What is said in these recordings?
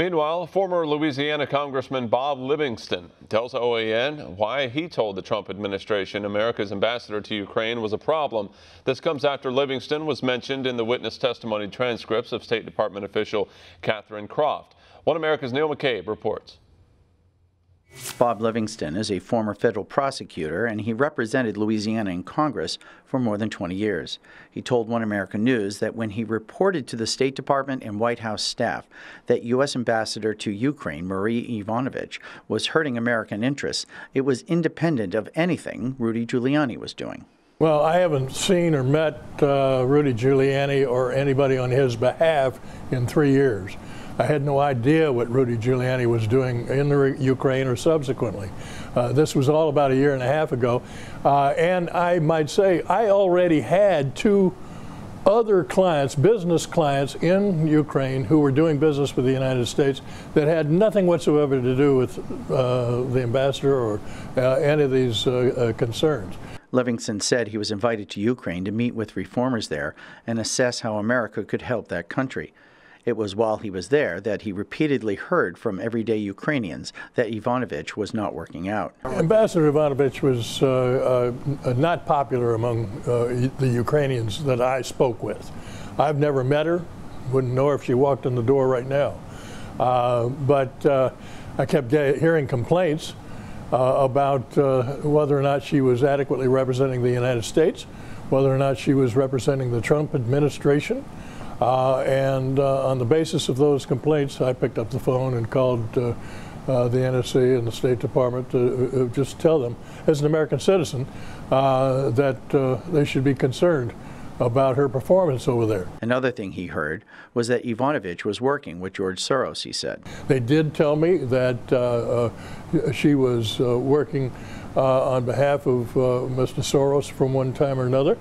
Meanwhile, former Louisiana Congressman Bob Livingston tells OAN why he told the Trump administration America's ambassador to Ukraine was a problem. This comes after Livingston was mentioned in the witness testimony transcripts of State Department official Catherine Croft. One America's Neil McCabe reports. Bob Livingston is a former federal prosecutor, and he represented Louisiana in Congress for more than 20 years. He told One American News that when he reported to the State Department and White House staff that U.S. Ambassador to Ukraine, Marie Yovanovitch, was hurting American interests, it was independent of anything Rudy Giuliani was doing. Well, I haven't seen or met Rudy Giuliani or anybody on his behalf in 3 years. I had no idea what Rudy Giuliani was doing in the Ukraine or subsequently. This was all about a year and a half ago. And I might say I already had 2 other clients, business clients in Ukraine who were doing business with the United States that had nothing whatsoever to do with the ambassador or any of these concerns. Livingston said he was invited to Ukraine to meet with reformers there and assess how America could help that country. It was while he was there that he repeatedly heard from everyday Ukrainians that Yovanovitch was not working out. Ambassador Yovanovitch was not popular among the Ukrainians that I spoke with. I've never met her, wouldn't know her if she walked in the door right now. But I kept hearing complaints about whether or not she was adequately representing the United States, whether or not she was representing the Trump administration. And on the basis of those complaints, I picked up the phone and called the NSC and the State Department to just tell them, as an American citizen, that they should be concerned about her performance over there. Another thing he heard was that Yovanovitch was working with George Soros, he said. They did tell me that she was working on behalf of Mr. Soros from one time or another.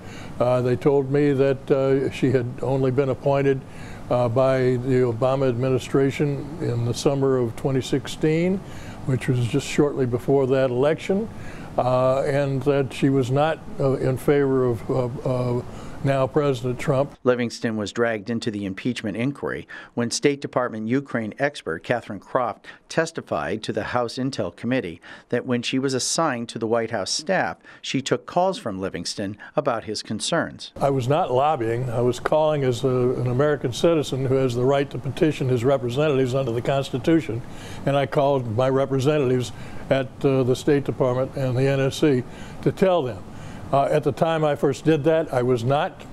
They told me that she had only been appointed by the Obama administration in the summer of 2016, which was just shortly before that election, and that she was not in favor of now President Trump. Livingston was dragged into the impeachment inquiry when State Department Ukraine expert Catherine Croft testified to the House Intel Committee that when she was assigned to the White House staff, she took calls from Livingston about his concerns. I was not lobbying. I was calling as an American citizen who has the right to petition his representatives under the Constitution, and I called my representatives at the State Department and the NSC to tell them. At the time I first did that, I was not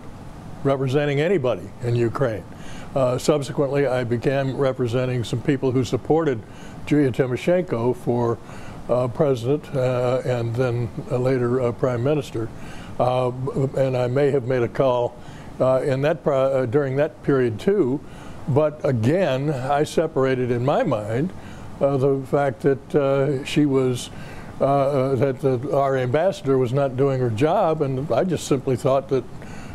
representing anybody in Ukraine. Subsequently, I began representing some people who supported Julia Tymoshenko for president and then later prime minister. And I may have made a call in that during that period too. But again, I separated in my mind the fact that she was our ambassador was not doing her job, and I just simply thought that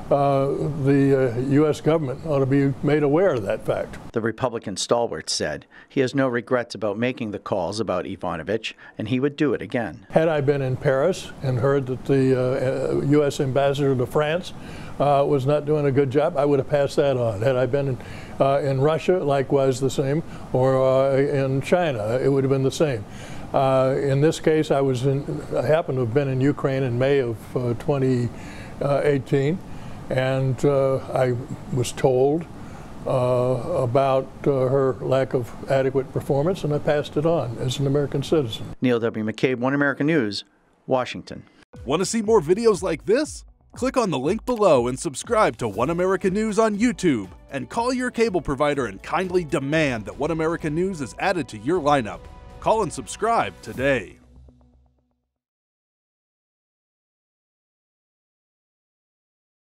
the U.S. government ought to be made aware of that fact. The Republican stalwart said he has no regrets about making the calls about Yovanovitch, and he would do it again. Had I been in Paris and heard that the U.S. ambassador to France was not doing a good job, I would have passed that on. Had I been in Russia, likewise the same, or in China, it would have been the same. In this case, I happened to have been in Ukraine in May of 2018, and I was told about her lack of adequate performance, and I passed it on as an American citizen. Neil W. McCabe, One American News, Washington. Want to see more videos like this? Click on the link below and subscribe to One American News on YouTube, and call your cable provider and kindly demand that One American News is added to your lineup. Call and subscribe today.